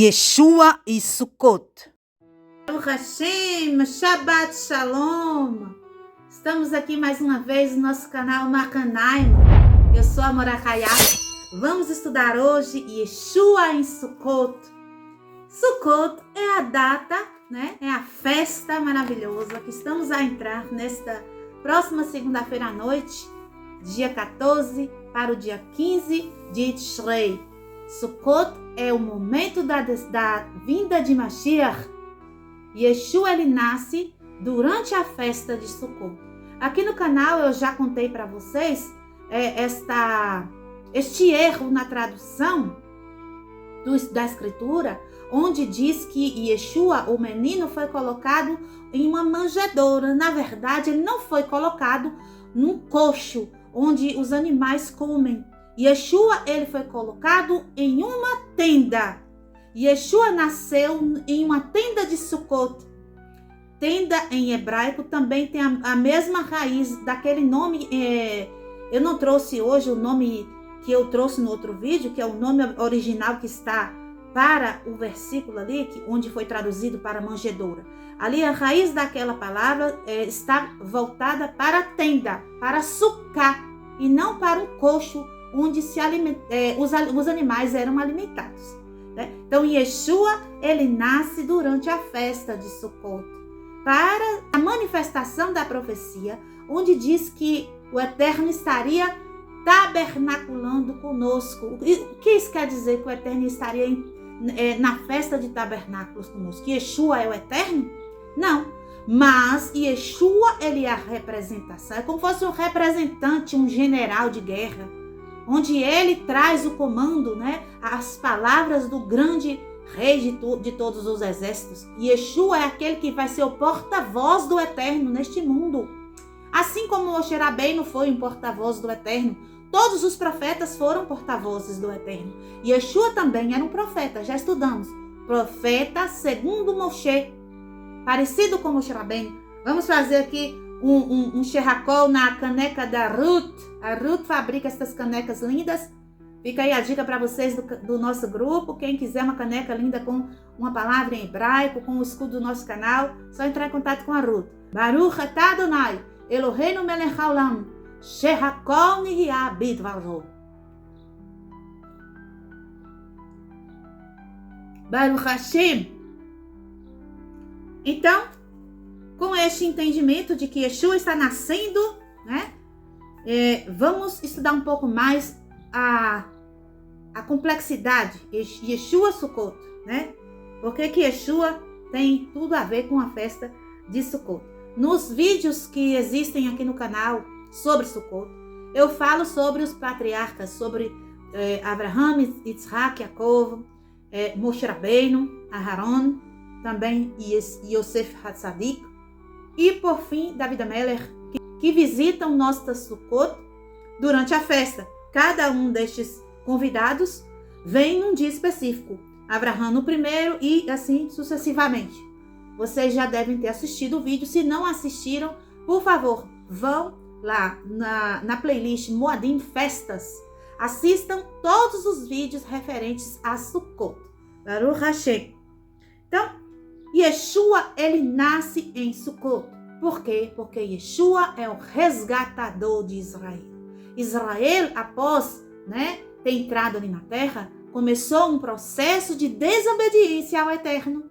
Yeshua e Sukkot. Baruch Hashem, Shabbat Shalom. Estamos aqui mais uma vez no nosso canal Makanaim. Eu sou a Mordecai. Vamos estudar hoje Yeshua em Sukkot. Sukkot é a data, é a festa maravilhosa que estamos a entrar nesta próxima segunda-feira à noite, dia 14 para o dia 15 de Tishrei. Sukkot é o momento da vinda de Mashiach. Yeshua, ele nasce durante a festa de Sukkot. Aqui no canal eu já contei para vocês este erro na tradução da escritura, onde diz que Yeshua, o menino, foi colocado em uma manjedoura. Na verdade, ele não foi colocado num coxo onde os animais comem. Yeshua, ele foi colocado em uma tenda. Yeshua nasceu em uma tenda de Sukkot. Tenda em hebraico também tem a mesma raiz daquele nome. Eu não trouxe hoje o nome que eu trouxe no outro vídeo, que é o nome original que está para o versículo ali, onde foi traduzido para manjedoura. Ali a raiz daquela palavra está voltada para a tenda, para sukkah, e não para um coxo onde os animais eram alimentados. Então, Yeshua, ele nasce durante a festa de Sukkot, para a manifestação da profecia, onde diz que o Eterno estaria tabernaculando conosco. O que isso quer dizer, que o Eterno estaria na festa de tabernáculos conosco? Que Yeshua é o Eterno? Não. Mas Yeshua, ele é a representação. É como se fosse um representante, um general de guerra, onde ele traz o comando, as palavras do grande rei de todos os exércitos. Yeshua é aquele que vai ser o porta-voz do Eterno neste mundo. Assim como Moshe Rabbeinu foi um porta-voz do Eterno, todos os profetas foram porta-vozes do Eterno. Yeshua também era um profeta, já estudamos. Profeta segundo Moshe, parecido com Moshe Rabbeinu. Vamos fazer aqui um xerracol na caneca da Ruth. A Ruth fabrica essas canecas lindas. Fica aí a dica para vocês do nosso grupo. Quem quiser uma caneca linda com uma palavra em hebraico, com o escudo do nosso canal, só entrar em contato com a Ruth. Baruch atah Adonai, Eloheinu melech haolam, shehakol nihya bidvaro. Baruch Hashem. Então, com este entendimento de que Yeshua está nascendo, vamos estudar um pouco mais a complexidade Yeshua Sukkot, Porque que Yeshua tem tudo a ver com a festa de Sukkot. Nos vídeos que existem aqui no canal sobre Sukkot, eu falo sobre os patriarcas, sobre Abraham, Yitzhak, Yaakov, Moshe Rabbeinu, Aharon, também Yosef Hatzadik, e por fim David Ameller, que visitam nossa Sukkot durante a festa. Cada um destes convidados vem num dia específico. Abraham no primeiro e assim sucessivamente. Vocês já devem ter assistido o vídeo. Se não assistiram, por favor, vão lá na playlist Moadim Festas. Assistam todos os vídeos referentes a Sukkot. Baruch Hashem. Então, Yeshua, ele nasce em Sukkot. Por quê? Porque Yeshua é o resgatador de Israel. Israel, após ter entrado ali na terra, começou um processo de desobediência ao Eterno.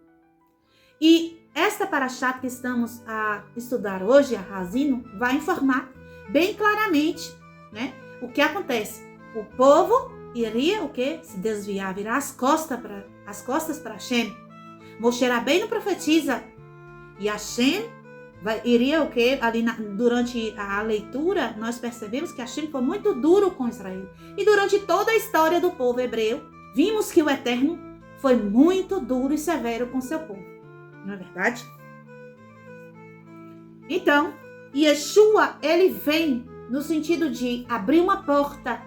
E esta paraxá que estamos a estudar hoje, a Razino, vai informar bem claramente o que acontece. O povo iria se desviar, virar as costas para Hashem. Moshe Rabbeinu profetiza e Hashem iria ali durante a leitura, nós percebemos que Hashem foi muito duro com Israel. E durante toda a história do povo hebreu, vimos que o Eterno foi muito duro e severo com seu povo. Não é verdade? Então, Yeshua, ele vem no sentido de abrir uma porta,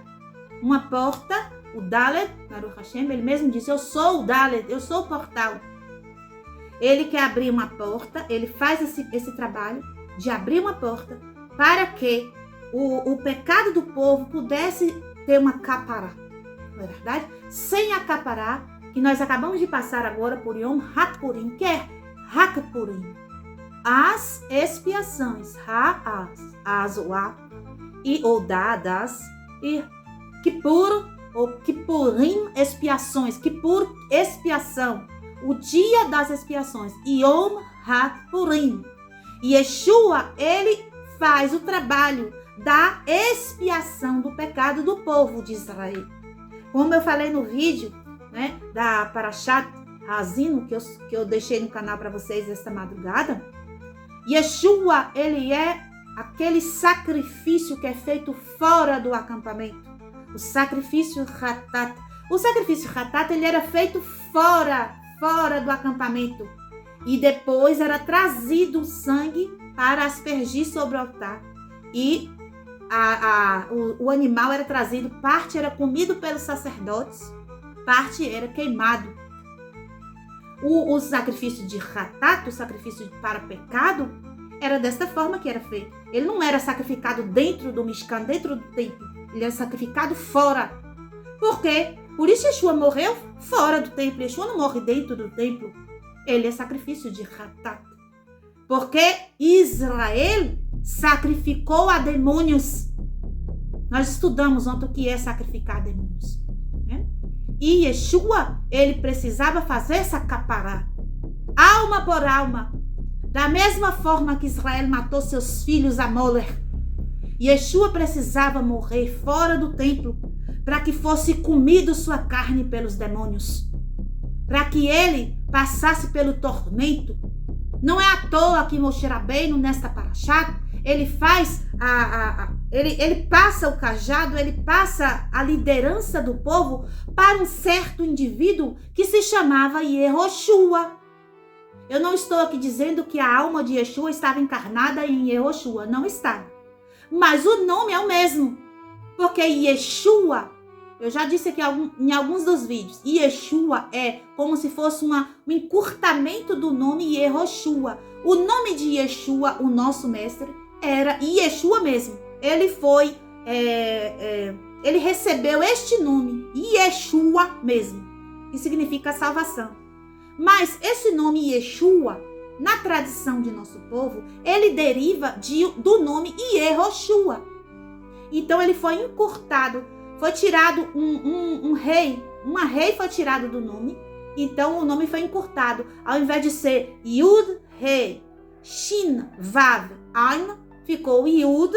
o Dalet, Baruch Hashem, ele mesmo disse, eu sou o Dalet, eu sou o portal. Ele quer abrir uma porta, ele faz esse trabalho de abrir uma porta para que o pecado do povo pudesse ter uma capará. Não é verdade? Sem acaparar, que nós acabamos de passar agora por Yom HaPurim, que é HaPurim. As expiações, as o a, e o das, e Kippur, ou Kippurim, expiações, Kippur, expiação, o dia das expiações, Yom HaPurim. E Yeshua, ele faz o trabalho da expiação do pecado do povo de Israel. Como eu falei no vídeo, né, da Parashat Hazino, que eu deixei no canal para vocês esta madrugada, Yeshua, ele é aquele sacrifício que é feito fora do acampamento. O sacrifício Hatat. O sacrifício Hatat, ele era feito fora do acampamento. E depois era trazido o sangue para aspergir sobre o altar. E o animal era trazido, parte era comido pelos sacerdotes, parte era queimado. O sacrifício de Hatat, o sacrifício para pecado, era desta forma que era feito. Ele não era sacrificado dentro do Mishkan, dentro do templo. Ele era sacrificado fora. Por quê? Por isso Yeshua morreu fora do templo. Yeshua não morre dentro do templo. Ele é sacrifício de Hatat. Porque Israel sacrificou a demônios. Nós estudamos ontem o que é sacrificar a demônios. Né? E Yeshua, ele precisava fazer essa capará. Alma por alma. Da mesma forma que Israel matou seus filhos a Moler. Yeshua precisava morrer fora do templo para que fosse comido sua carne pelos demônios. Para que ele passasse pelo tormento. Não é à toa que Moshe Rabbeinu, nesta parashat, ele faz ele passa o cajado, ele passa a liderança do povo para um certo indivíduo que se chamava Yehoshua. Eu não estou aqui dizendo que a alma de Yeshua estava encarnada em Yehoshua, não está. Mas o nome é o mesmo, porque Yeshua, eu já disse aqui em alguns dos vídeos, Yeshua é como se fosse um encurtamento do nome Yehoshua. O nome de Yeshua, o nosso mestre, era Yeshua mesmo. Ele foi, ele recebeu este nome, Yeshua mesmo, que significa salvação. Mas esse nome Yeshua, na tradição de nosso povo, ele deriva do nome Yehoshua. Então ele foi encurtado, foi tirado um rei, uma rei foi tirado do nome, então o nome foi encurtado. Ao invés de ser Yud, Rei, Shin, Vav, Ain, ficou Yud,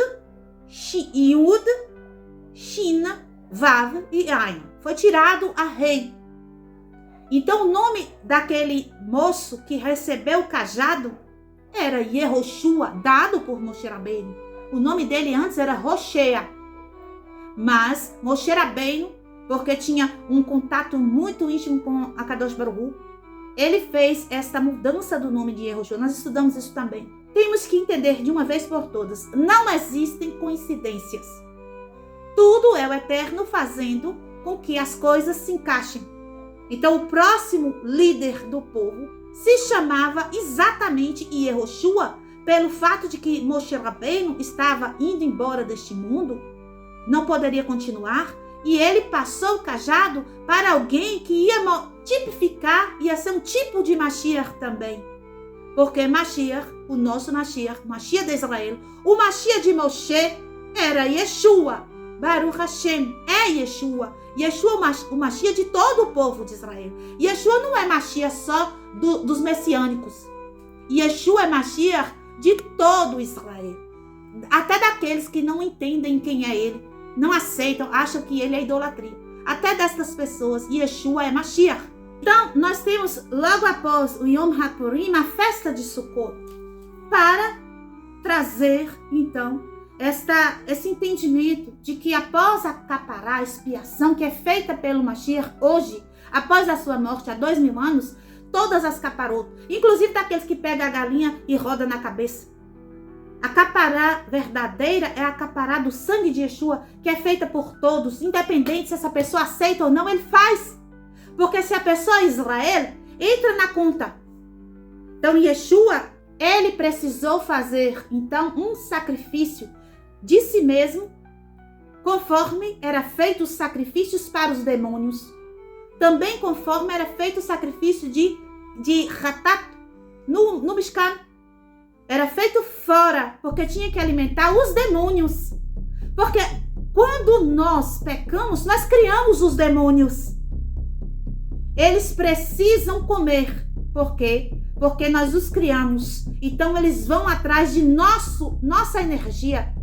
Shin, Vav e Ain. Foi tirado a rei. Então o nome daquele moço que recebeu o cajado era Yehoshua, dado por Moshe Rabbeinu. O nome dele antes era Roshea. Mas Moshe Rabbeinu, porque tinha um contato muito íntimo com a Kadosh Baruch Hu, ele fez esta mudança do nome de Yehoshua. Nós estudamos isso também. Temos que entender de uma vez por todas, não existem coincidências. Tudo é o Eterno fazendo com que as coisas se encaixem. Então, o próximo líder do povo se chamava exatamente Yehoshua, pelo fato de que Moshe Rabbeinu estava indo embora deste mundo, não poderia continuar, e ele passou o cajado para alguém que ia tipificar, ia ser um tipo de Mashiach também. Porque Mashiach, o nosso Mashiach, o Mashiach de Israel, o Mashiach de Moshe era Yeshua. Baruch Hashem é Yeshua. Yeshua o Mashiach de todo o povo de Israel. Yeshua não é Mashiach só dos messiânicos. Yeshua é Mashiach de todo Israel. Até daqueles que não entendem quem é ele, não aceitam, acham que ele é idolatria. Até destas pessoas, Yeshua é Mashiach. Então, nós temos logo após o Yom HaPurim, a festa de Sukkot, para trazer, então, esse entendimento de que após a capará, a expiação que é feita pelo Mashiach hoje, após a sua morte há 2000 anos, todas as caparot, inclusive daqueles que pegam a galinha e rodam na cabeça. A capará verdadeira é a capará do sangue de Yeshua, que é feita por todos, independente se essa pessoa aceita ou não, ele faz. Porque se a pessoa é Israel, entra na conta. Então Yeshua, ele precisou fazer então um sacrifício de si mesmo, conforme era feito os sacrifícios para os demônios. também conforme era feito o sacrifício de Hatat no Mishkan. Era feito fora, porque tinha que alimentar os demônios. Porque quando nós pecamos, nós criamos os demônios. Eles precisam comer. Por quê? Porque nós os criamos. Então eles vão atrás de nossa energia.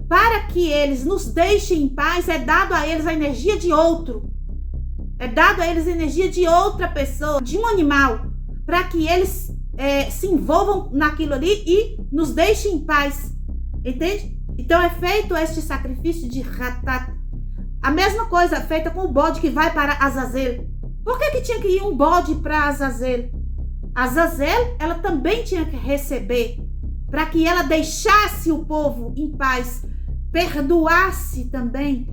Para que eles nos deixem em paz, é dado a eles a energia de outro. É dado a eles a energia de outra pessoa, de um animal. Para que eles se envolvam naquilo ali e nos deixem em paz. Entende? Então é feito este sacrifício de Hatat. A mesma coisa feita com o bode que vai para Azazel. Por que tinha que ir um bode para Azazel? Azazel, ela também tinha que receber, para que ela deixasse o povo em paz, perdoasse também.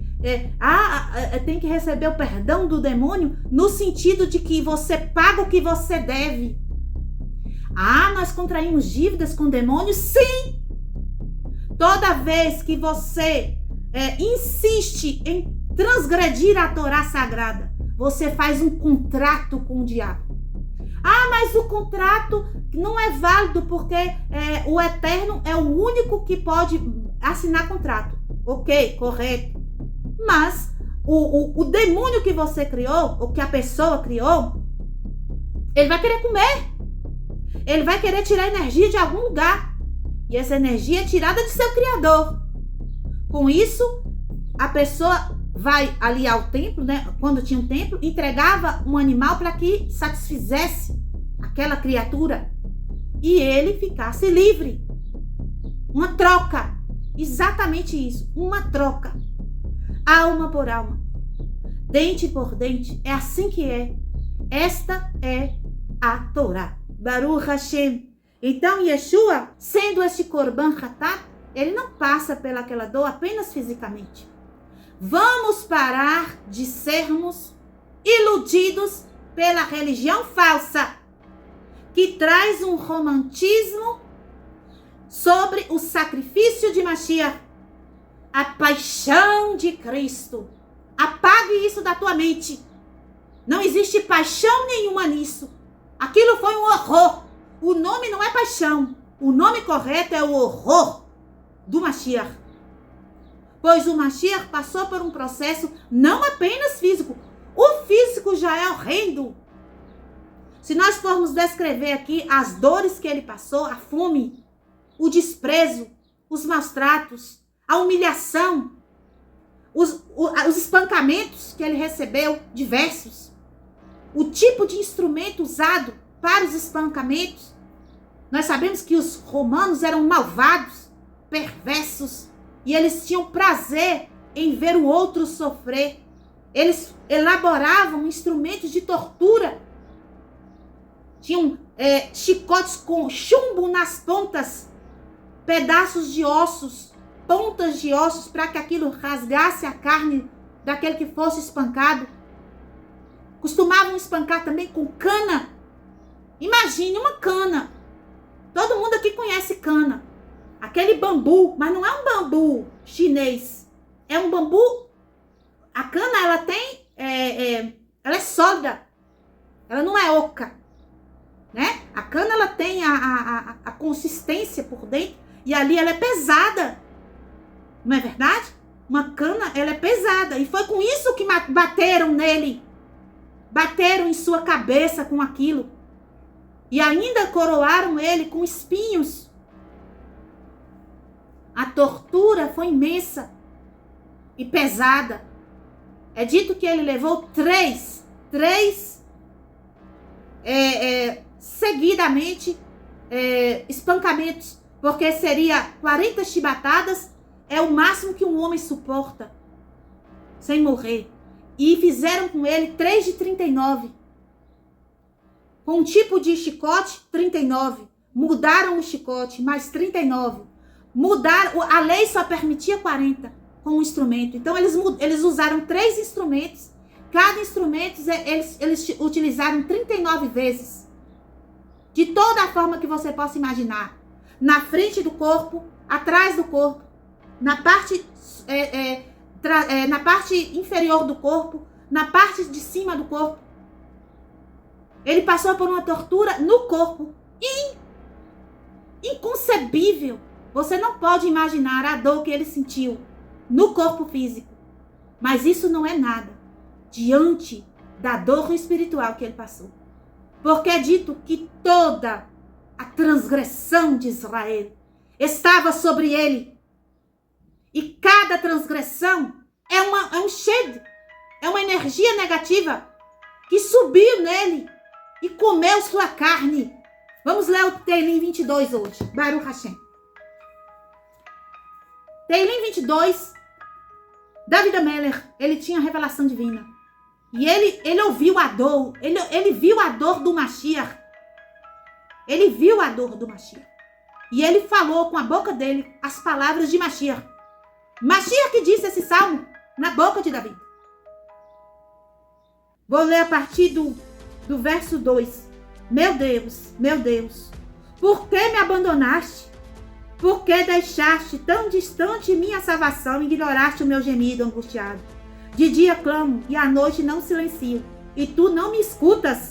Tem que receber o perdão do demônio no sentido de que você paga o que você deve. Nós contraímos dívidas com demônios? Sim! Toda vez que você insiste em transgredir a Torá sagrada, você faz um contrato com o diabo. Mas o contrato não é válido porque o Eterno é o único que pode assinar contrato. Ok, correto. Mas o demônio que você criou, ou que a pessoa criou, ele vai querer comer. Ele vai querer tirar energia de algum lugar. E essa energia é tirada de seu Criador. Com isso, a pessoa vai ali ao templo, né? Quando tinha um templo, entregava um animal para que satisfizesse aquela criatura e ele ficasse livre. Uma troca. Exatamente isso. Uma troca. Alma por alma. Dente por dente. É assim que é. Esta é a Torá. Baruch Hashem. Então, Yeshua, sendo este Korban Hatat, ele não passa pelaquela dor apenas fisicamente. Vamos parar de sermos iludidos pela religião falsa, que traz um romantismo sobre o sacrifício de Mashiach, a paixão de Cristo. Apague isso da tua mente. Não existe paixão nenhuma nisso. Aquilo foi um horror. O nome não é paixão. O nome correto é o horror do Mashiach. Pois o Mashiach passou por um processo não apenas físico. O físico já é horrendo. Se nós formos descrever aqui as dores que ele passou, a fome, o desprezo, os maus tratos, a humilhação, os espancamentos que ele recebeu, diversos, o tipo de instrumento usado para os espancamentos. Nós sabemos que os romanos eram malvados, perversos, e eles tinham prazer em ver o outro sofrer. Eles elaboravam instrumentos de tortura. Tinham chicotes com chumbo nas pontas, pedaços de ossos, pontas de ossos, para que aquilo rasgasse a carne daquele que fosse espancado. Costumavam espancar também com cana. Imagine uma cana. Todo mundo aqui conhece cana. Aquele bambu, mas não é um bambu chinês. É um bambu. A cana, ela tem, ela é sólida. Ela não é oca, né? A cana, ela tem a consistência por dentro. E ali ela é pesada. Não é verdade? Uma cana, ela é pesada. E foi com isso que bateram nele. Bateram em sua cabeça com aquilo. E ainda coroaram ele com espinhos. A tortura foi imensa e pesada. É dito que ele levou três seguidamente espancamentos, porque seria 40 chibatadas, é o máximo que um homem suporta sem morrer. E fizeram com ele 3 de 39. Com um tipo de chicote, 39. Mudaram o chicote, mais 39. Mudaram, a lei só permitia 40 com um instrumento. Então eles usaram 3 instrumentos. Cada instrumento eles utilizaram 39 vezes. De toda a forma que você possa imaginar. Na frente do corpo, atrás do corpo, na parte inferior do corpo, na parte de cima do corpo. Ele passou por uma tortura no corpo. Inconcebível. Você não pode imaginar a dor que ele sentiu no corpo físico. Mas isso não é nada diante da dor espiritual que ele passou. Porque é dito que toda a transgressão de Israel estava sobre ele. E cada transgressão é um cheiro, é uma energia negativa que subiu nele e comeu sua carne. Vamos ler o Teilim 22 hoje. Baruch Hashem. Teilim 22, David Ameller, ele tinha revelação divina. E ele ouviu a dor, ele viu a dor do Mashiach. Ele viu a dor do Mashiach. E ele falou com a boca dele as palavras de Mashiach. Mashiach que disse esse salmo na boca de Davi. Vou ler a partir do verso 2. Meu Deus, por que me abandonaste? Por que deixaste tão distante minha salvação e ignoraste o meu gemido angustiado? De dia clamo e à noite não silencio, e tu não me escutas.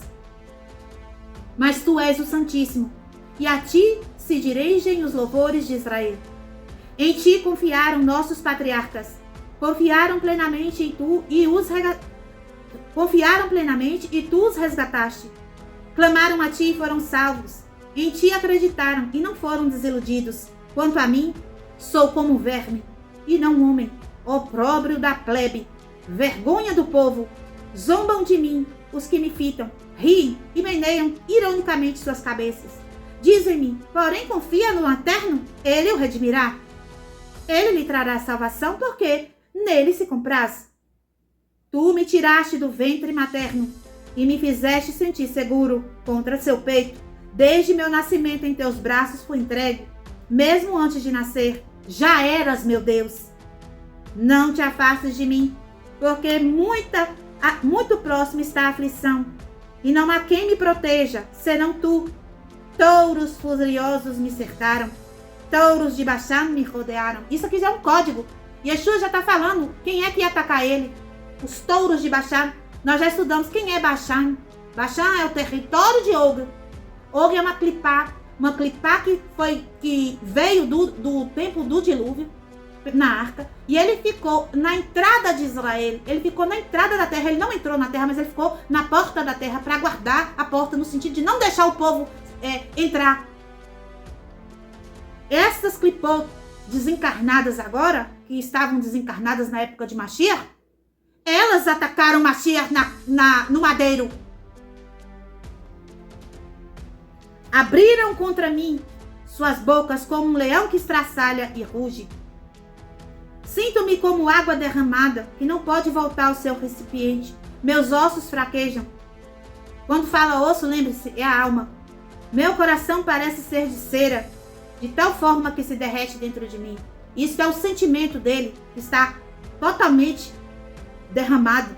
Mas tu és o Santíssimo, e a ti se dirigem os louvores de Israel. Em ti confiaram nossos patriarcas, confiaram plenamente e tu os resgataste. Clamaram a ti e foram salvos. Em ti acreditaram e não foram desiludidos. Quanto a mim, sou como verme e não homem, opróbrio da plebe, vergonha do povo. Zombam de mim os que me fitam, riem e meneiam ironicamente suas cabeças. Dizem-me, porém confia no Eterno, ele o redimirá. Ele lhe trará salvação, porque nele se compraz. Tu me tiraste do ventre materno e me fizeste sentir seguro contra seu peito. Desde meu nascimento em teus braços fui entregue. Mesmo antes de nascer, já eras meu Deus. Não te afastes de mim, porque muito próximo está a aflição, e não há quem me proteja, senão tu. Touros furiosos me cercaram, touros de Bashan me rodearam. Isso aqui já é um código. Yeshua já está falando quem é que ia atacar ele. Os touros de Bashan. Nós já estudamos quem é Bashan. Bashan é o território de Og. Og é uma clipá que veio do tempo do dilúvio, na arca, e ele ficou na entrada de Israel. Ele ficou na entrada da terra. Ele não entrou na terra, mas ele ficou na porta da terra para guardar a porta, no sentido de não deixar o povo entrar. Essas clipot desencarnadas agora, que estavam desencarnadas na época de Mashiach, elas atacaram Mashiach no madeiro. Abriram contra mim suas bocas como um leão que estraçalha e ruge. Sinto-me como água derramada que não pode voltar ao seu recipiente. Meus ossos fraquejam. Quando fala osso, lembre-se, é a alma. Meu coração parece ser de cera, de tal forma que se derrete dentro de mim. Isso é o sentimento dele, que está totalmente derramado.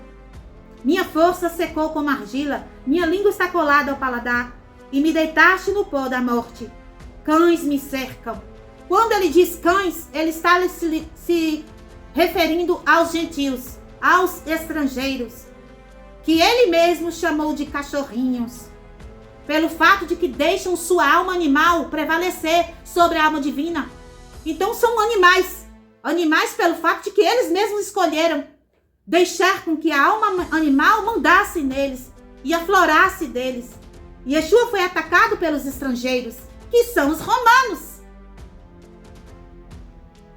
Minha força secou como argila, minha língua está colada ao paladar, e me deitaste no pó da morte. Cães me cercam. Quando ele diz cães, ele está se referindo aos gentios, aos estrangeiros, que ele mesmo chamou de cachorrinhos, pelo fato de que deixam sua alma animal prevalecer sobre a alma divina. Então são animais pelo fato de que eles mesmos escolheram deixar com que a alma animal mandasse neles e aflorasse deles. Yeshua foi atacado pelos estrangeiros, que são os romanos.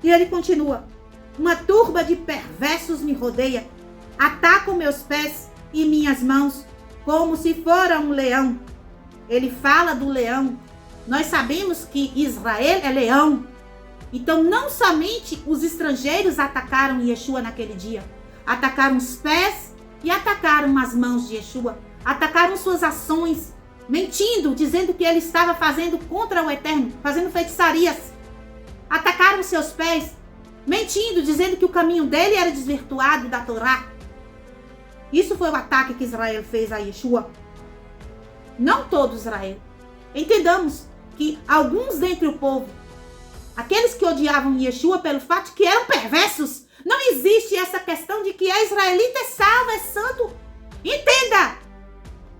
E ele continua: uma turba de perversos me rodeia, atacam meus pés e minhas mãos como se fora um leão. Ele fala do leão. Nós sabemos que Israel é leão. Então não somente os estrangeiros atacaram Yeshua naquele dia, atacaram os pés e atacaram as mãos de Yeshua, atacaram suas ações, mentindo, dizendo que ele estava fazendo contra o Eterno, fazendo feitiçarias. Atacaram seus pés, mentindo, dizendo que o caminho dele era desvirtuado da Torá. Isso foi o ataque que Israel fez a Yeshua. Não todo Israel. Entendamos que alguns dentre o povo, aqueles que odiavam Yeshua pelo fato que eram perversos, Não existe essa questão de que é israelita, é salvo, é santo. Entenda!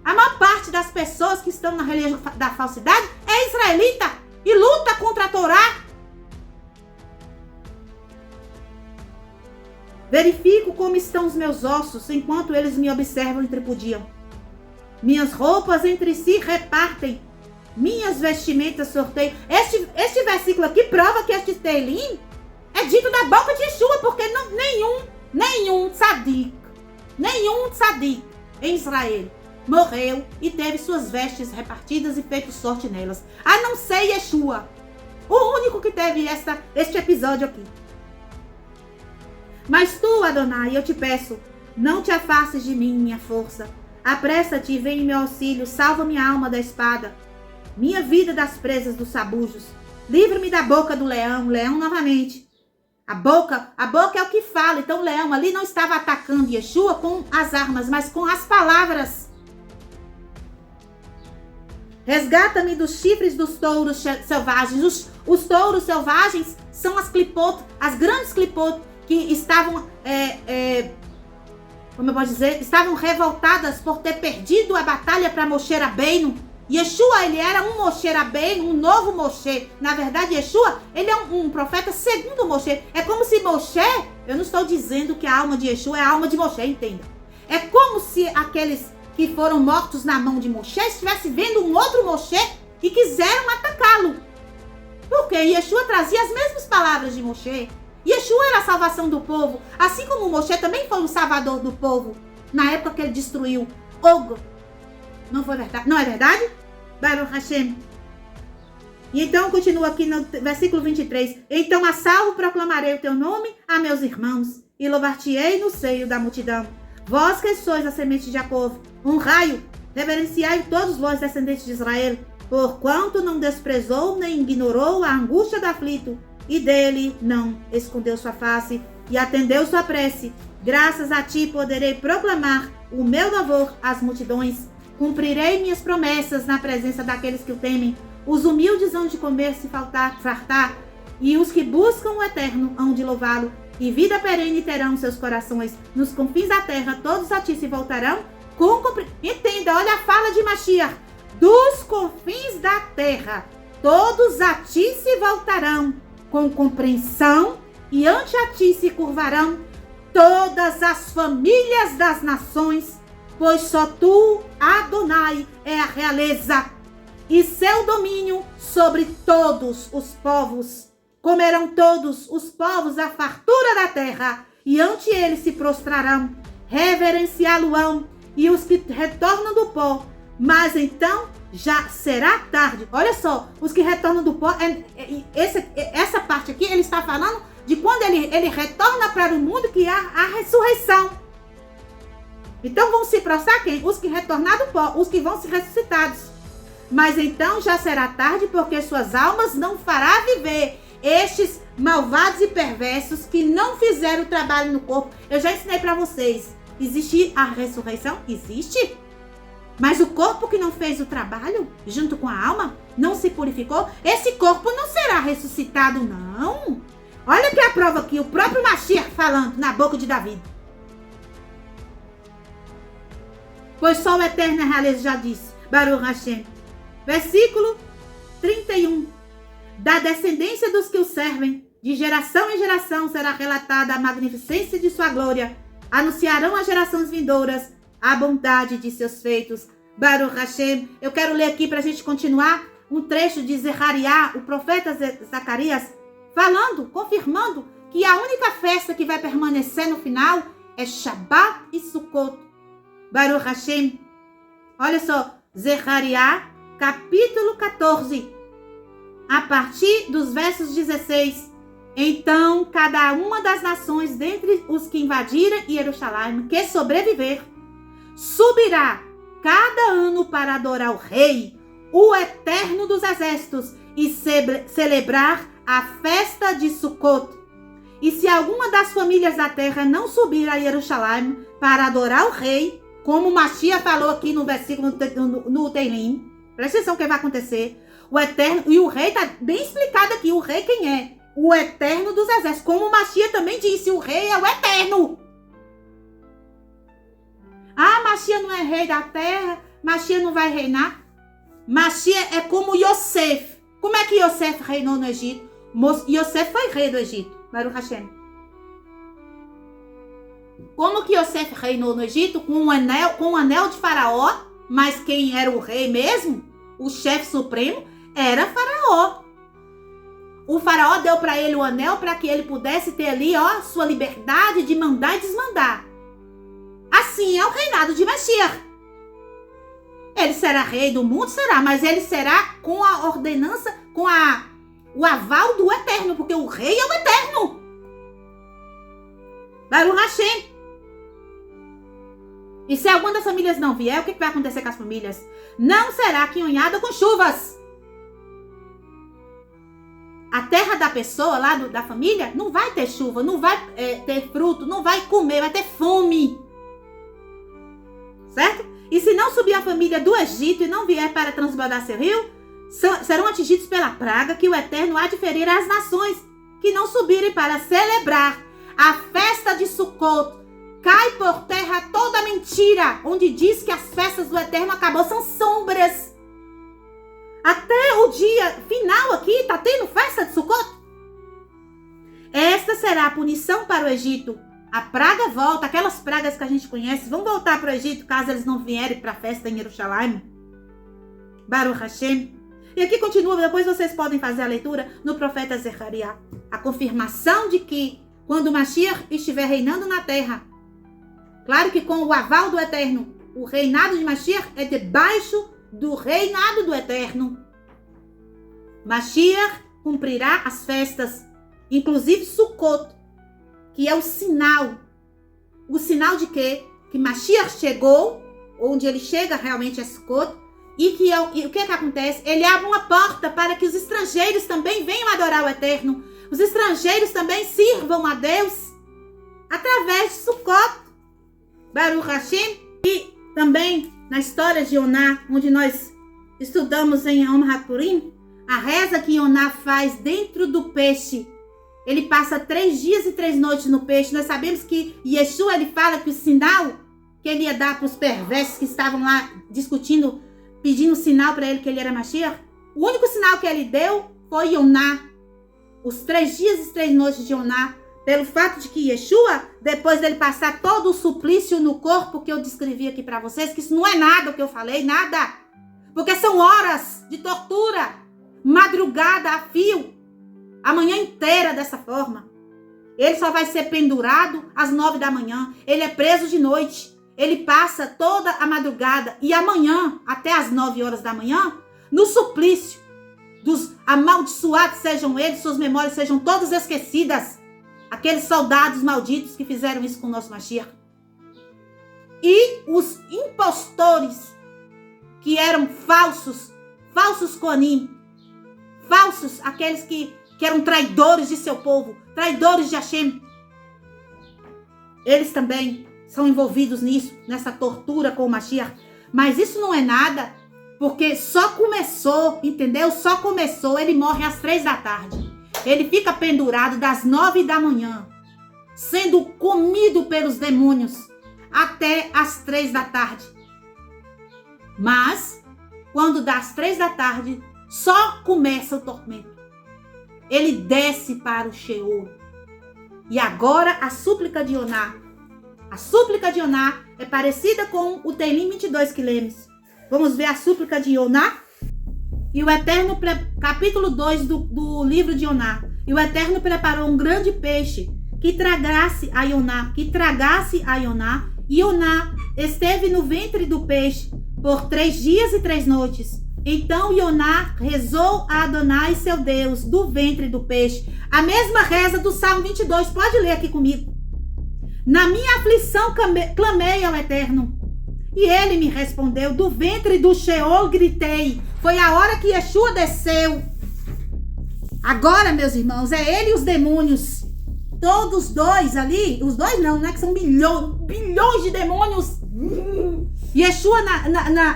A maior parte das pessoas que estão na religião da falsidade é israelita e luta contra a Torá. Verifico como estão os meus ossos enquanto eles me observam e tripudiam. Minhas roupas entre si repartem, minhas vestimentas sorteiam. Este versículo aqui prova que este Teilim é dito da boca de Yeshua, porque nenhum tzadik em Israel morreu e teve suas vestes repartidas e feito sorte nelas, a não ser Yeshua, o único que teve este episódio aqui. Mas tu, Adonai, eu te peço, não te afastes de mim, minha força. Apressa-te e vem em meu auxílio, salva minha alma da espada, minha vida das presas dos sabujos. Livra-me da boca do leão novamente. A boca é o que fala. Então o leão ali não estava atacando Yeshua com as armas, mas com as palavras. Resgata-me dos chifres dos touros selvagens. Os touros selvagens são as clipot, as grandes clipot que estavam, como eu posso dizer, estavam revoltadas por ter perdido a batalha para Moshe Rabbeinu. Yeshua, ele era um Moshe Rabbeinu, um novo Moshe. Na verdade, Yeshua, ele é um profeta segundo Moshe. É como se Moshe, eu não estou dizendo que a alma de Yeshua é a alma de Moshe, entenda. É como se aqueles que foram mortos na mão de Moshe estivessem vendo um outro Moshe e quiseram atacá-lo. Porque Yeshua trazia as mesmas palavras de Moshe. Yeshua era a salvação do povo, assim como Moshe também foi um salvador do povo, na época que ele destruiu Og. Não foi verdade? Não é verdade? Baruch Hashem. E então continua aqui no versículo 23. Então a salvo proclamarei o teu nome a meus irmãos, e louvar-te-ei no seio da multidão. Vós que sois a semente de Jacó, honrai-o, reverenciai todos vós descendentes de Israel, porquanto não desprezou nem ignorou a angústia do aflito, e dele não escondeu sua face, e atendeu sua prece. Graças a ti poderei proclamar o meu louvor às multidões. Cumprirei minhas promessas na presença daqueles que o temem. Os humildes hão de comer se fartar, e os que buscam o eterno hão de louvá-lo. E vida perene terão seus corações. Nos confins da terra todos a ti se voltarão. Entenda, olha a fala de Mashiach. Dos confins da terra todos a ti se voltarão com compreensão, e ante a ti se curvarão todas as famílias das nações, pois só tu, Adonai, é a realeza, e seu domínio sobre todos os povos. Comerão todos os povos a fartura da terra, e ante ele se prostrarão, reverenciá-lo-ão, e os que retornam do pó, mas então já será tarde. Olha só, os que retornam do pó, essa parte aqui, ele está falando de quando ele retorna para o mundo, que há a ressurreição. Então vão se prostrar quem? Os que retornar do pó, os que vão ser ressuscitados. Mas então já será tarde, porque suas almas não fará viver estes malvados e perversos que não fizeram o trabalho no corpo. Eu já ensinei para vocês. Existe a ressurreição? Existe. Mas o corpo que não fez o trabalho, junto com a alma, não se purificou, esse corpo não será ressuscitado, não. Olha que a prova aqui, o próprio Mashiach falando na boca de Davi. Pois só o Eterno é realeza, já disse. Baruch Hashem. Versículo 31. Da descendência dos que o servem, de geração em geração será relatada a magnificência de sua glória. Anunciarão às gerações vindouras a bondade de seus feitos. Baruch Hashem. Eu quero ler aqui para a gente continuar um trecho de Zechariah, o profeta Zacarias, falando, confirmando que a única festa que vai permanecer no final é Shabat e Sukkot. Baruch Hashem. Olha só, Zechariah, capítulo 14, a partir dos versos 16. Então, cada uma das nações dentre os que invadiram Jerusalém, que sobreviver, subirá cada ano para adorar o Rei, o Eterno dos Exércitos, e celebrar a festa de Sukkot. E se alguma das famílias da terra não subir a Jerusalém para adorar o Rei, como Mashiach falou aqui no versículo no Teilim, presta atenção o que vai acontecer. O Eterno, e o Rei está bem explicado aqui, o Rei quem é? o eterno dos exércitos. Como o Mashiach também disse, o rei é o eterno. Ah, Mashiach não é rei da terra, Mashiach não vai reinar. Mashiach é como Yosef. Como é que Yosef reinou no Egito? Yosef foi rei do Egito, Baruch Hashem. Como que Yosef reinou no Egito? Com um anel de Faraó, mas quem era o rei mesmo, o chefe supremo, era Faraó. O Faraó deu para ele o anel para que ele pudesse ter ali, sua liberdade de mandar e desmandar. Assim é o reinado de Mashiach. Ele será rei do mundo? Será, mas ele será com a ordenança, com o aval do Eterno, porque o rei é o Eterno. Baruch Hashem. E se alguma das famílias não vier, o que vai acontecer com as famílias? Não será quinhonhada com chuvas. A terra da pessoa, lá da família, não vai ter chuva, não vai ter fruto, não vai comer, vai ter fome. Certo? E se não subir a família do Egito e não vier para transbordar seu rio, serão atingidos pela praga que o Eterno há de ferir às nações que não subirem para celebrar a festa de Sukkot. Cai por terra toda mentira, onde diz que as festas do Eterno acabou, são sombras. Até o dia final aqui, está tendo festa de Sukkot. Esta será a punição para o Egito. A praga volta, aquelas pragas que a gente conhece, vão voltar para o Egito, caso eles não vierem para a festa em Jerusalém. Baruch Hashem. E aqui continua, depois vocês podem fazer a leitura no profeta Zechariah. A confirmação de que, quando o Mashiach estiver reinando na terra, claro que com o aval do Eterno, o reinado de Mashiach é debaixo do reinado do Eterno. Mashiach cumprirá as festas, inclusive Sukkot, que é o sinal. O sinal de quê? Que Mashiach chegou, onde ele chega realmente a Sukkot, e o que acontece? Ele abre uma porta para que os estrangeiros também venham adorar o Eterno. Os estrangeiros também sirvam a Deus através de Sukkot. Baruch Hashem. E também na história de Yoná, onde nós estudamos em Yom HaPurim, a reza que Yoná faz dentro do peixe. Ele passa 3 dias e 3 noites no peixe. Nós sabemos que Yeshua, ele fala que o sinal que ele ia dar para os perversos que estavam lá discutindo, pedindo sinal para ele que ele era Mashiach, o único sinal que ele deu foi Yoná. Os 3 dias e 3 noites de Yoná, pelo fato de que Yeshua, depois dele passar todo o suplício no corpo que eu descrevi aqui para vocês, que isso não é nada o que eu falei, nada. Porque são horas de tortura, madrugada a fio, a manhã inteira dessa forma. Ele só vai ser pendurado às 9 da manhã. Ele é preso de noite. Ele passa toda a madrugada e amanhã, até às 9 horas da manhã, no suplício. Dos amaldiçoados sejam eles, suas memórias sejam todas esquecidas. Aqueles soldados malditos que fizeram isso com o nosso Mashiach. E os impostores, que eram falsos Koanim, falsos, aqueles que eram traidores de seu povo, traidores de Hashem. Eles também são envolvidos nisso, nessa tortura com o Mashiach. Mas isso não é nada, porque só começou, entendeu? Só começou, ele morre às 3 da tarde. Ele fica pendurado das 9 da manhã, sendo comido pelos demônios, até às 3 da tarde. Mas, quando dá às 3 da tarde, só começa o tormento. Ele desce para o Sheol. E agora a súplica de Yoná. A súplica de Yoná é parecida com o Teilim 22 que lemos. Vamos ver a súplica de Yoná? E o Eterno, capítulo 2 do livro de Yoná. E o Eterno preparou um grande peixe que tragasse a Yoná. E Yoná esteve no ventre do peixe por 3 dias e 3 noites. Então Yoná rezou a Adonai, seu Deus, do ventre do peixe. A mesma reza do Salmo 22. Pode ler aqui comigo. Na minha aflição clamei ao Eterno. E ele me respondeu. Do ventre do Sheol gritei. Foi a hora que Yeshua desceu. Agora, meus irmãos, é ele e os demônios. Todos dois ali. Os dois não, né? Que são bilhões de demônios. Yeshua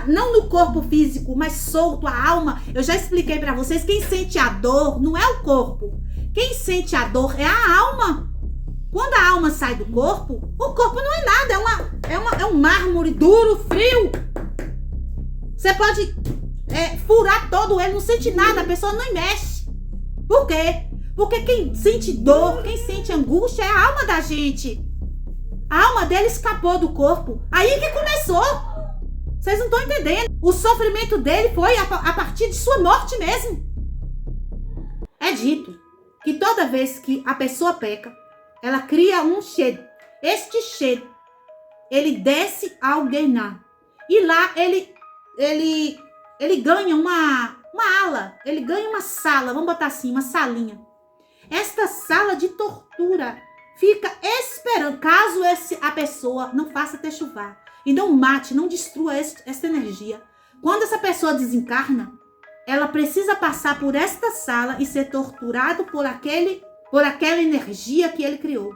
não no corpo físico, mas solto, a alma. Eu já expliquei para vocês, quem sente a dor não é o corpo. Quem sente a dor é a alma. Quando a alma sai do corpo, o corpo não é nada, é um mármore duro, frio. Você pode furar todo ele, não sente nada, a pessoa não mexe. Por quê? Porque quem sente dor, quem sente angústia é a alma da gente. A alma dele escapou do corpo. Aí que começou. Vocês não estão entendendo. O sofrimento dele foi a partir de sua morte mesmo. É dito que toda vez que a pessoa peca, ela cria um cheiro. Este cheiro, ele desce ao Guiná. E lá ele ganha uma ala. Ele ganha uma sala, vamos botar assim, uma salinha. Esta sala de tortura fica esperando, caso a pessoa não faça techuvá e não mate, não destrua essa energia. Quando essa pessoa desencarna, ela precisa passar por esta sala e ser torturado por aquela energia que ele criou.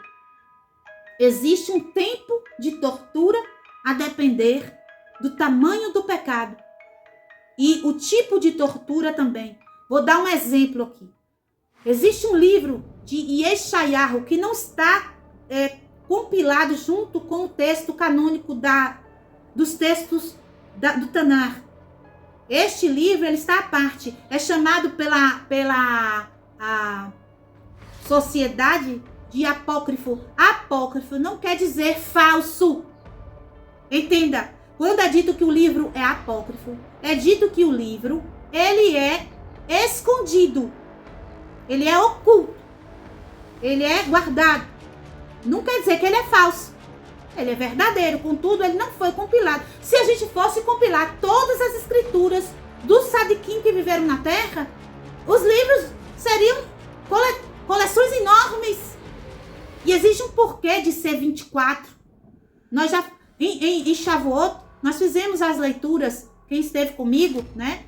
Existe um tempo de tortura a depender do tamanho do pecado e o tipo de tortura também. Vou dar um exemplo aqui. Existe um livro de Yeshayahu que não está compilado junto com o texto canônico dos textos do Tanar. Este livro ele está à parte. É chamado pela sociedade de apócrifo. Apócrifo não quer dizer falso. Entenda. Quando é dito que o livro é apócrifo, é dito que o livro ele é escondido. Ele é oculto. Ele é guardado. Não quer dizer que ele é falso. Ele é verdadeiro. Contudo, ele não foi compilado. Se a gente fosse compilar todas as escrituras dos sadiquim que viveram na Terra, os livros seriam coleções enormes. E existe um porquê de ser 24. Nós já, em Shavuot, nós fizemos as leituras. Quem esteve comigo, né?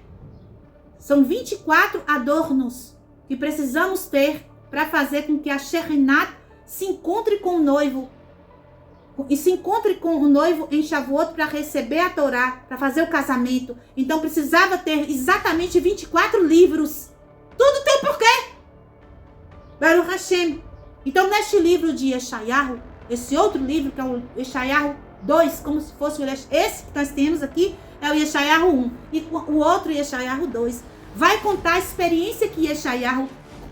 São 24 adornos que precisamos ter para fazer com que a Shekhinah se encontre com o noivo. E se encontre com o noivo em Shavuot para receber a Torá, para fazer o casamento. Então precisava ter exatamente 24 livros. Tudo tem porquê. Baruch Hashem. Então neste livro de Yeshayahu, esse outro livro que é o Yeshayahu 2, como se fosse esse que nós temos aqui, é o Yeshayahu 1. E o outro Yeshayahu 2 vai contar a experiência que Yeshayahu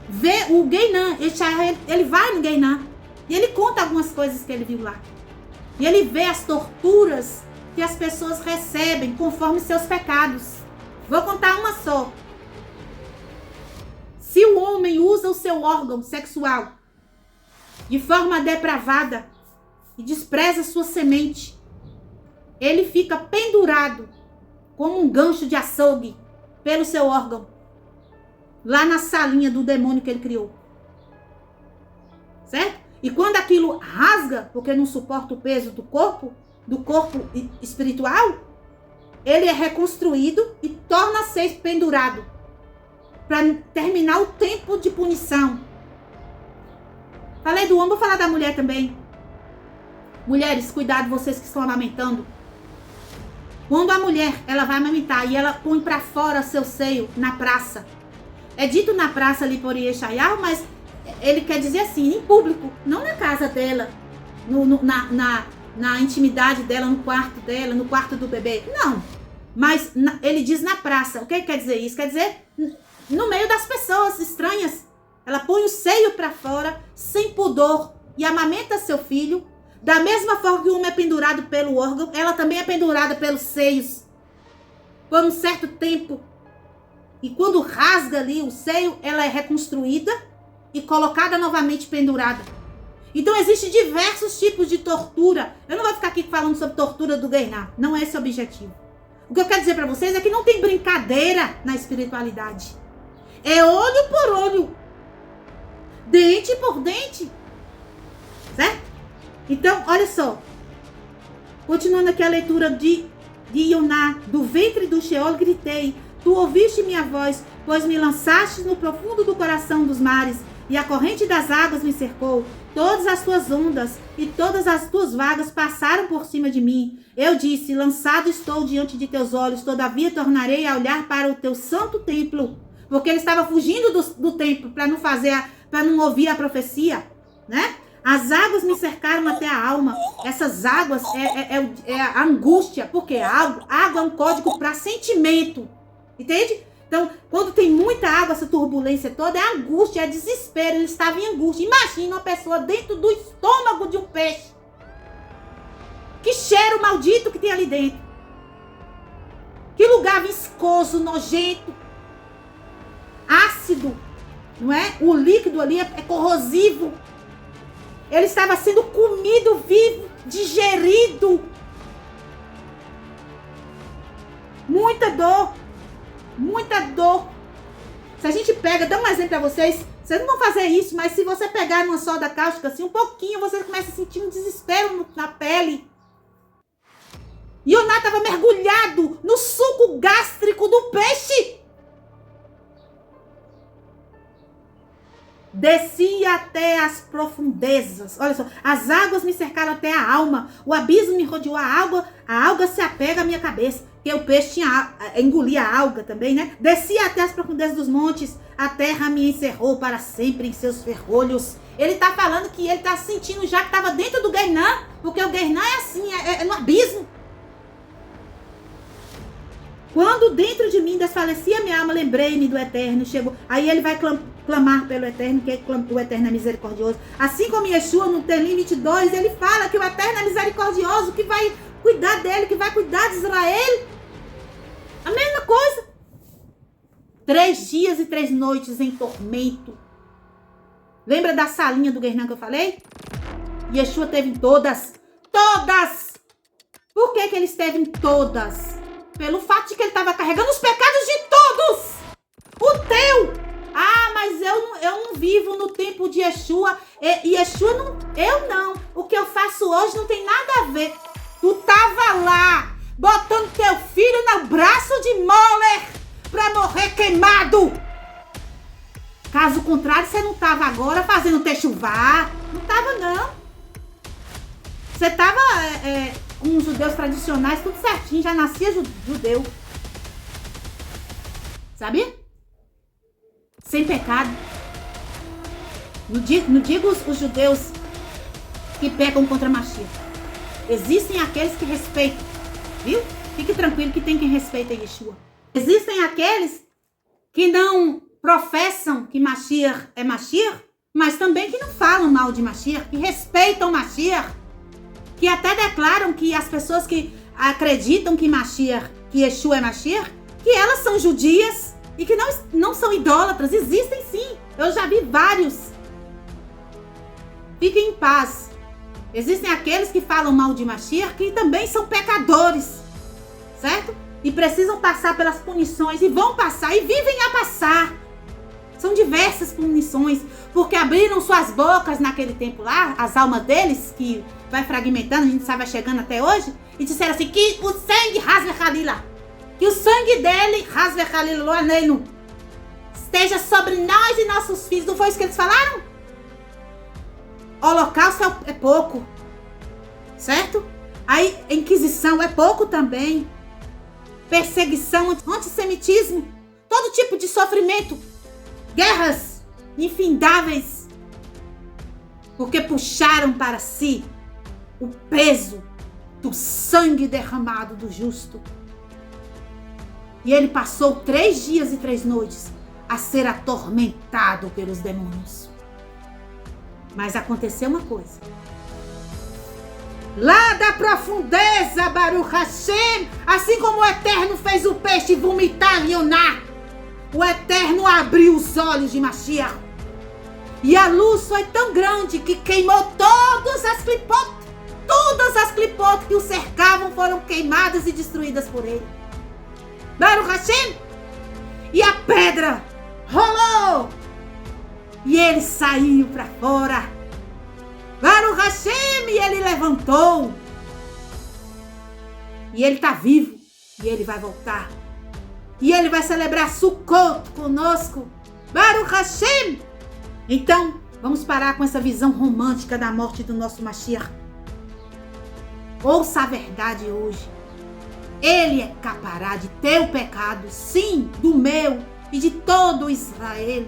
vê o Guiná. Yeshayahu, ele vai no Guiná e ele conta algumas coisas que ele viu lá. E ele vê as torturas que as pessoas recebem conforme seus pecados. Vou contar uma só. Se o homem usa o seu órgão sexual de forma depravada e despreza sua semente, ele fica pendurado como um gancho de açougue pelo seu órgão, lá na salinha do demônio que ele criou. Certo? E quando aquilo rasga, porque não suporta o peso do corpo espiritual, ele é reconstruído e torna a ser pendurado para terminar o tempo de punição. Falei do homem, vou falar da mulher também. Mulheres, cuidado, vocês que estão amamentando. Quando a mulher ela vai amamentar e ela põe para fora seu seio na praça, é dito na praça ali por Yeshayahu, mas ele quer dizer assim, em público, não na casa dela, na intimidade dela, no quarto dela, no quarto do bebê. Não, mas ele diz na praça. O que quer dizer isso? Quer dizer no meio das pessoas estranhas. Ela põe o seio para fora, sem pudor, e amamenta seu filho. Da mesma forma que o homem é pendurado pelo órgão, ela também é pendurada pelos seios, por um certo tempo. E quando rasga ali o seio, ela é reconstruída e colocada novamente pendurada. Então existem diversos tipos de tortura. Eu não vou ficar aqui falando sobre tortura do Guiná. Não é esse o objetivo. O que eu quero dizer para vocês é que não tem brincadeira na espiritualidade. É olho por olho. Dente por dente. Certo? Então, olha só. Continuando aqui a leitura de Yoná. Do ventre do Sheol gritei. Tu ouviste minha voz, pois me lançaste no profundo do coração dos mares. E a corrente das águas me cercou. Todas as tuas ondas e todas as tuas vagas passaram por cima de mim. Eu disse, lançado estou diante de teus olhos, todavia tornarei a olhar para o teu santo templo. Porque ele estava fugindo do templo para não fazer para não ouvir a profecia, né? As águas me cercaram até a alma. Essas águas é a angústia, porque água é um código para sentimento, entende? Então, quando tem muita água, essa turbulência toda, é angústia, é desespero. Ele estava em angústia. Imagina uma pessoa dentro do estômago de um peixe. Que cheiro maldito que tem ali dentro. Que lugar viscoso, nojento, ácido, não é? O líquido ali é corrosivo. Ele estava sendo comido vivo, digerido. Muita dor. Muita dor. Se a gente pega, dá um exemplo pra vocês. Vocês não vão fazer isso, mas se você pegar numa soda cáustica assim, um pouquinho, você começa a sentir um desespero na pele. Yoná estava mergulhado no suco gástrico do peixe. Descia até as profundezas. Olha só, as águas me cercaram até a alma. O abismo me rodeou a alga se apega à minha cabeça. Porque o peixe engolia a alga também, né? Descia até as profundezas dos montes. A terra me encerrou para sempre em seus ferrolhos. Ele está falando que ele está sentindo já que estava dentro do Guernã. Porque o Guernã é assim, é no abismo. Quando dentro de mim desfalecia minha alma, lembrei-me do Eterno. Chegou. Aí ele vai clamar pelo Eterno, que o Eterno é misericordioso. Assim como Yeshua no Telim 22, ele fala que o Eterno é misericordioso, que vai cuidar dele, que vai cuidar de Israel. A mesma coisa. 3 dias e 3 noites em tormento. Lembra da salinha do Guernã que eu falei? Yeshua teve em todas. Todas! Por que ele esteve em todas? Pelo fato de que ele estava carregando os pecados de todos. O teu. Ah, mas eu não vivo no tempo de Yeshua. Yeshua não. Eu não. O que eu faço hoje não tem nada a ver. Tu tava lá, botando teu filho no braço de Moller pra morrer queimado. Caso contrário, você não tava agora fazendo techuvá. Não tava, não. Você tava... com os judeus tradicionais, tudo certinho, já nascia judeu. Sabia? Sem pecado. Não digo os judeus que pecam contra Mashiach. Existem aqueles que respeitam, viu? Fique tranquilo que tem quem respeita Yeshua. Existem aqueles que não professam que Mashiach é Mashiach, mas também que não falam mal de Mashiach, que respeitam Mashiach, que até declaram que as pessoas que acreditam que Mashiach, que Yeshua é Mashiach, que elas são judias e que não são idólatras. Existem sim. Eu já vi vários. Fiquem em paz. Existem aqueles que falam mal de Mashiach que também são pecadores, certo? E precisam passar pelas punições e vão passar e vivem a passar. São diversas punições, porque abriram suas bocas naquele tempo lá, as almas deles, que vai fragmentando, a gente sabe, vai chegando até hoje, e disseram assim, que o sangue Hasve Halila, que o sangue dele, Hasve Halila Loanenu, esteja sobre nós e nossos filhos. Não foi isso que eles falaram? Holocausto é pouco, certo? Aí, Inquisição é pouco também. Perseguição, antissemitismo, todo tipo de sofrimento, guerras infindáveis, porque puxaram para si o peso do sangue derramado do justo. E ele passou 3 dias e 3 noites a ser atormentado pelos demônios. Mas aconteceu uma coisa. Lá da profundeza, Baruch Hashem, assim como o Eterno fez o peixe vomitar Yoná, o Eterno abriu os olhos de Mashiach. E a luz foi tão grande que queimou todas as clipot. Todas as clipot que o cercavam foram queimadas e destruídas por ele. Baruch Hashem. E a pedra rolou. E ele saiu para fora. Baruch Hashem. E ele levantou. E ele está vivo. E ele vai voltar. E ele vai celebrar Sukkot conosco. Baruch Hashem. Então, vamos parar com essa visão romântica da morte do nosso Mashiach. Ouça a verdade hoje. Ele escapará de teu pecado, sim, do meu e de todo Israel.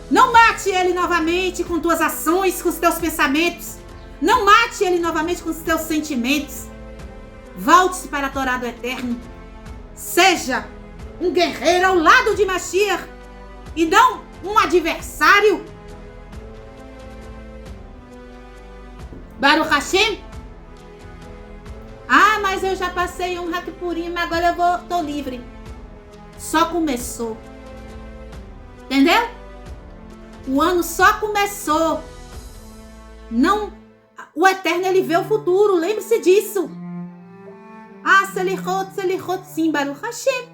Não mate ele novamente com tuas ações, com os teus pensamentos. Não mate ele novamente com os teus sentimentos. Volte-se para a Torá do Eterno. Seja um guerreiro ao lado de Mashiach e não um adversário. Baruch Hashem. Ah, mas eu já passei um Yom Purim, agora eu tô livre. Só começou. Entendeu? O ano só começou. Não, o Eterno, ele vê o futuro, lembre-se disso. Ah, Selichot, sim, Baruch Hashem.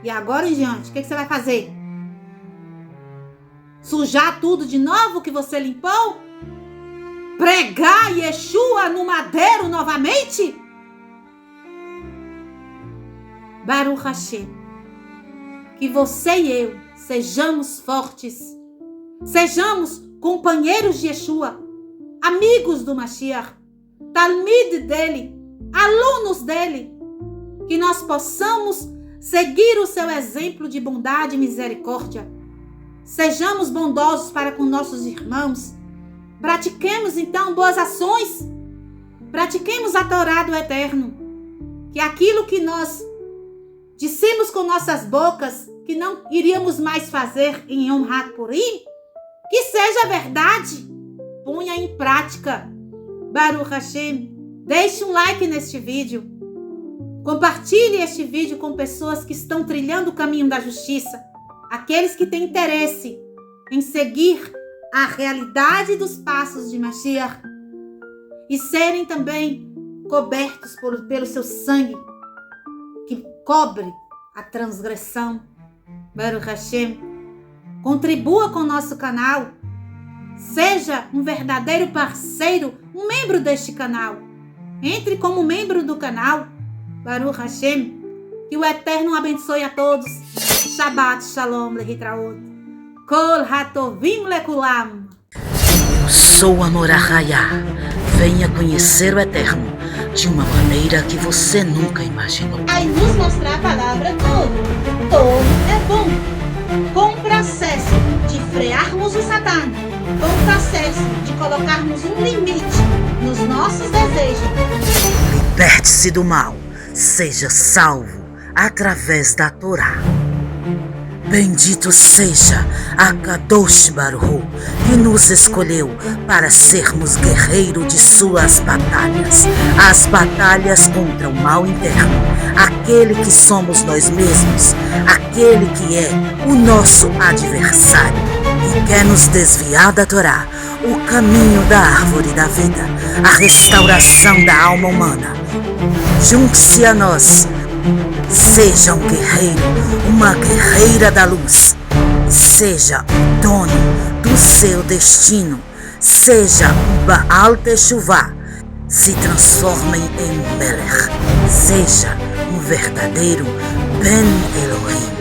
E agora em diante, o que você vai fazer? Sujar tudo de novo que você limpou? Pregar Yeshua no madeiro novamente? Baruch Hashem. Que você e eu sejamos fortes. Sejamos companheiros de Yeshua. Amigos do Mashiach. Talmid dele. Alunos dele. Que nós possamos seguir o seu exemplo de bondade e misericórdia. Sejamos bondosos para com nossos irmãos. Pratiquemos então boas ações. Pratiquemos a Torá do Eterno. Que aquilo que nós dissemos com nossas bocas que não iríamos mais fazer em Yom HaPurim, que seja verdade. Ponha em prática. Baruch Hashem. Deixe um like neste vídeo. Compartilhe este vídeo com pessoas que estão trilhando o caminho da justiça. Aqueles que têm interesse em seguir a realidade dos passos de Mashiach e serem também cobertos pelo seu sangue que cobre a transgressão. Baruch Hashem. Contribua com o nosso canal. Seja um verdadeiro parceiro, um membro deste canal. Entre como membro do canal. Baruch Hashem. Que o Eterno abençoe a todos. Shabbat Shalom Lehitraot. Kol Hatovim Lekulam. Eu sou a Morahaya. Venha conhecer o Eterno de uma maneira que você nunca imaginou. Vai nos mostrar a palavra todo. Todo é bom. Com o processo de frearmos o Satã, com o processo de colocarmos um limite nos nossos desejos. Liberte-se do mal. Seja salvo através da Torá. Bendito seja a Kadosh Baruch Hu, que nos escolheu para sermos guerreiros de suas batalhas. As batalhas contra o mal interno, aquele que somos nós mesmos, aquele que é o nosso adversário e quer nos desviar da Torá, o caminho da árvore da vida, a restauração da alma humana. Junte-se a nós. Seja um guerreiro, uma guerreira da luz. Seja o dono do seu destino. Seja um Baal Teshuvah. Se transformem em um Melech. Seja um verdadeiro Ben Elohim.